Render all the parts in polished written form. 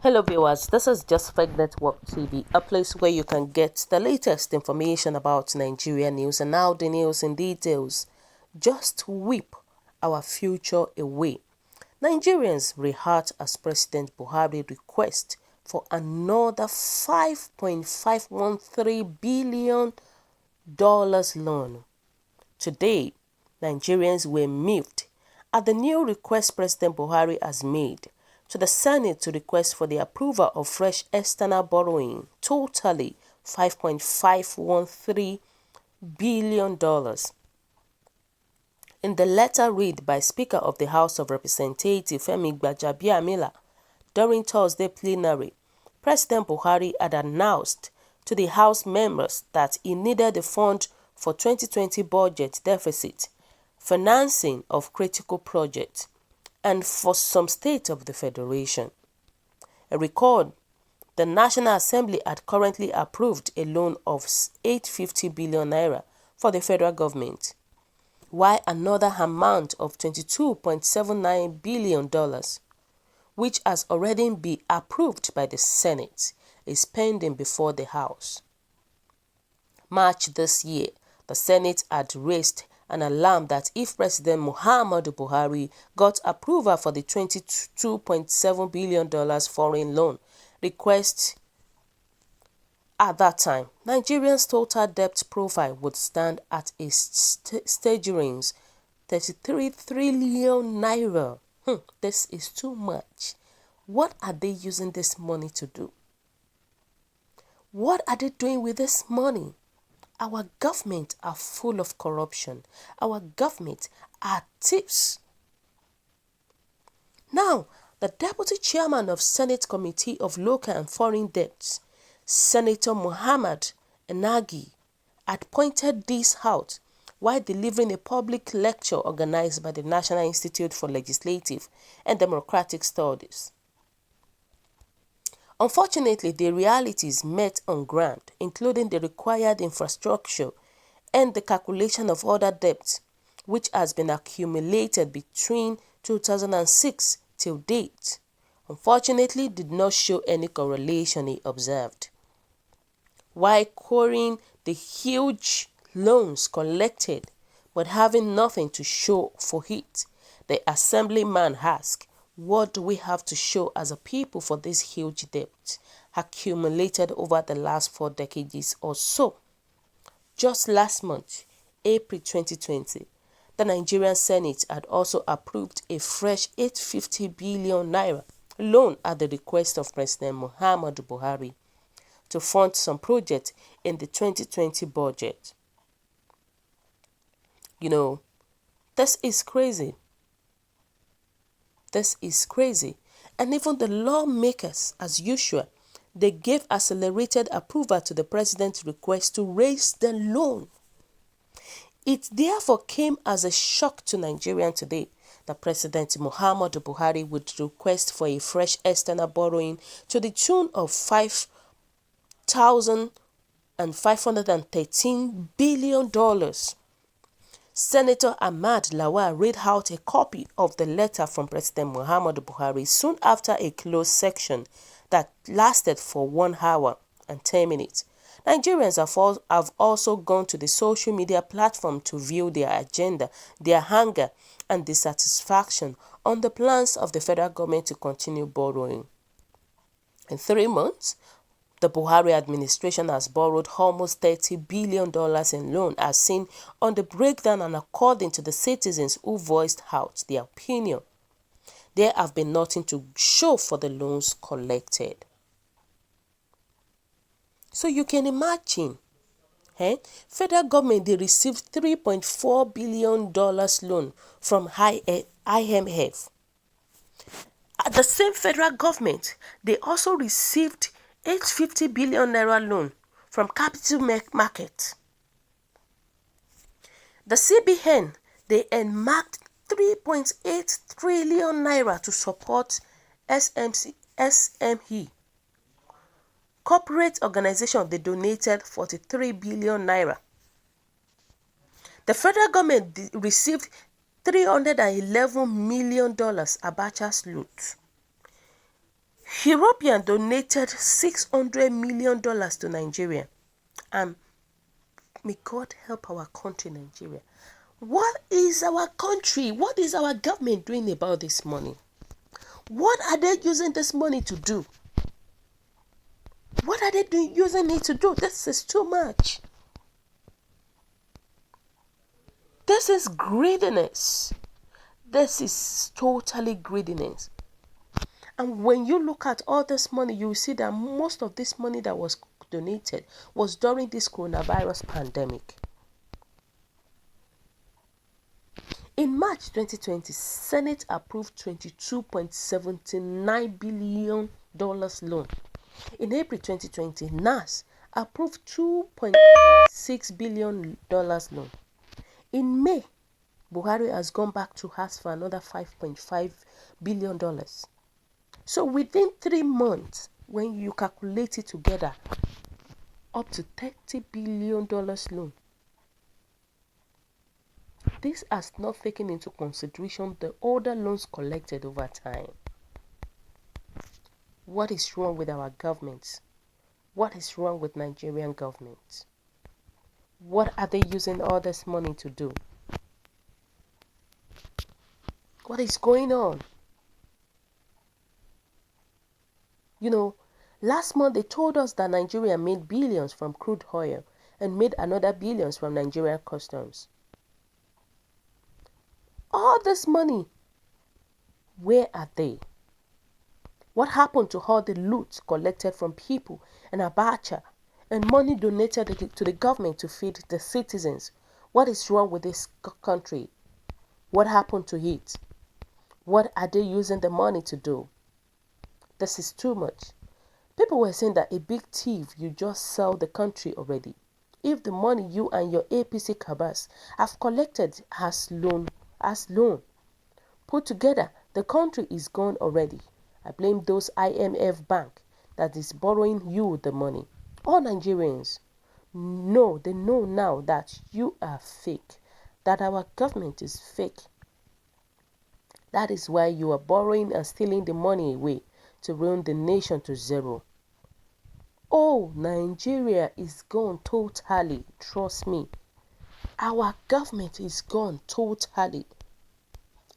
Hello viewers, this is Just Fake Network TV, a place where you can get the latest information about Nigerian news and now the news in details. Just weep our future away. Nigerians rehearse as President Buhari request for another $5.513 billion loan. Today, Nigerians were moved at the new request President Buhari has made to the Senate to request for the approval of fresh external borrowing, totally $5.513 billion. In the letter read by Speaker of the House of Representatives Femi Gbajabiamila during Thursday plenary, President Buhari had announced to the House members that he needed the fund for 2020 budget deficit, financing of critical projects, and for some state of the federation. A record, the National Assembly had currently approved a loan of 850 billion naira for the federal government, while another amount of $22.79 billion, which has already been approved by the Senate, is pending before the House. March this year, the Senate had raised an alarm that if President Muhammadu Buhari got approval for the $22.7 billion foreign loan request at that time, Nigeria's total debt profile would stand at a staggering 33 trillion naira. This is too much. What are they using this money to do? What are they doing with this money? Our government are full of corruption. Our government are thieves. Now, the Deputy Chairman of Senate Committee of Local and Foreign Debts, Senator Muhammad Enagi, had pointed this out while delivering a public lecture organized by the National Institute for Legislative and Democratic Studies. Unfortunately, the realities met on ground, including the required infrastructure and the calculation of other debts, which has been accumulated between 2006 till date, unfortunately did not show any correlation he observed. While querying the huge loans collected but having nothing to show for it, the assemblyman asked, what do we have to show as a people for this huge debt accumulated over the last 4 decades or so? Just last month, April 2020, the Nigerian Senate had also approved a fresh 850 billion naira loan at the request of President Muhammadu Buhari to fund some projects in the 2020 budget. This is crazy. This is crazy. And even the lawmakers, as usual, they gave accelerated approval to the president's request to raise the loan. It therefore came as a shock to Nigerians today that President Muhammadu Buhari would request for a fresh external borrowing to the tune of $5,513 billion. Senator Ahmad Løàñ read out a copy of the letter from President Muhammadu Buhari soon after a closed section that lasted for 1 hour and 10 minutes. Nigerians have also gone to the social media platform to view their agenda, their anger and dissatisfaction on the plans of the federal government to continue borrowing. In 3 months, the Buhari administration has borrowed almost $30 billion in loan as seen on the breakdown, and according to the citizens who voiced out their opinion, there have been nothing to show for the loans collected. So you can imagine, federal government, they received $3.4 billion loan from IMF. At the same federal government, they also received 850 billion naira loan from capital market. The CBN, they earmarked 3.8 trillion naira to support SME. Corporate organization, they donated 43 billion naira. The federal government received $311 million Abacha's loot. European donated $600 million to Nigeria. And may God help our country, Nigeria. What is our country? What is our government doing about this money? What are they using this money to do? What are they using it to do? This is too much. This is greediness. This is totally greediness. And when you look at all this money, you will see that most of this money that was donated was during this coronavirus pandemic. In March 2020, Senate approved $22.79 billion loan. In April 2020, Àçts approved $2.6 billion loan. In May, Buhari has gone back to ask for another $5.5 billion. So within 3 months, when you calculate it together, up to $30 billion loan. This has not taken into consideration the other loans collected over time. What is wrong with our government? What is wrong with Nigerian government? What are they using all this money to do? What is going on? You know, last month they told us that Nigeria made billions from crude oil and made another billions from Nigerian customs. All this money, where are they? What happened to all the loot collected from people and abacha and money donated to the government to feed the citizens? What is wrong with this country? What happened to it? What are they using the money to do? This is too much. People were saying that a big thief, you just sell the country already. If the money you and your APC cabals have collected as loan, put together, the country is gone already. I blame those IMF bank that is borrowing you the money. All Nigerians know, they know now that you are fake, that our government is fake. That is why you are borrowing and stealing the money away to ruin the nation to zero. Oh, Nigeria is gone totally. Trust me. Our government is gone totally.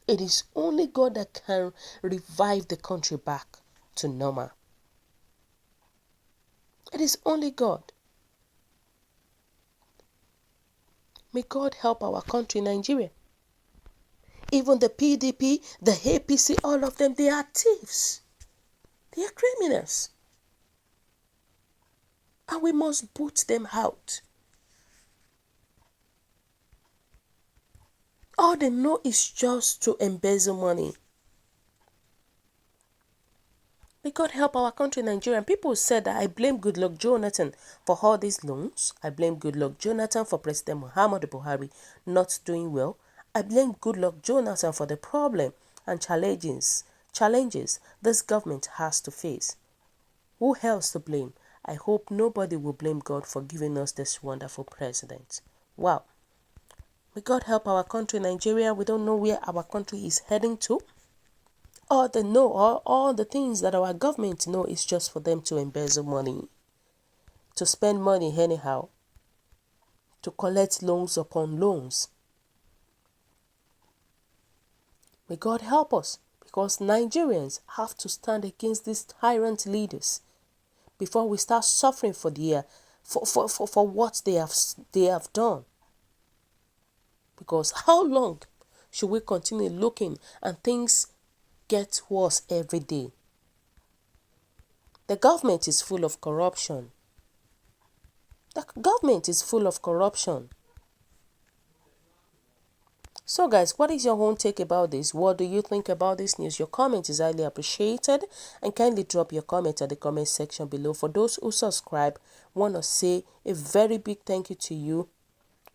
It is only God that can revive the country back to normal. It is only God. May God help our country, Nigeria. Even the PDP, the APC, all of them, they are thieves. They are criminals. And we must boot them out. All they know is just to embezzle money. May God help our country, Nigeria. People said that I blame Goodluck Jonathan for all these loans. I blame Goodluck Jonathan for President Muhammadu Buhari not doing well. I blame Goodluck Jonathan for the problem and challenges this government has to face. Who else to blame? I hope nobody will blame God for giving us this wonderful president. Wow. May God help our country, Nigeria. We don't know where our country is heading to. All they know, all the things that our government know is just for them to embezzle money, to spend money anyhow, to collect loans upon loans. May God help us, because Nigerians have to stand against these tyrant leaders before we start suffering for what they have done. Because how long should we continue looking and things get worse every day? The government is full of corruption. The government is full of corruption. So guys, what is your own take about this? What do you think about this news? Your comment is highly appreciated, and kindly drop your comment at the comment section below. For those who subscribe, want to say a very big thank you to you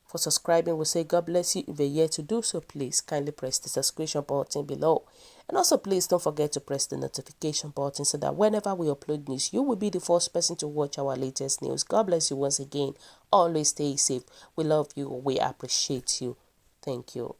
for subscribing. We'll say God bless you. If you're yet to do so, please kindly press the subscription button below. And also please don't forget to press the notification button so that whenever we upload news, you will be the first person to watch our latest news. God bless you once again. Always stay safe. We love you. We appreciate you. Thank you.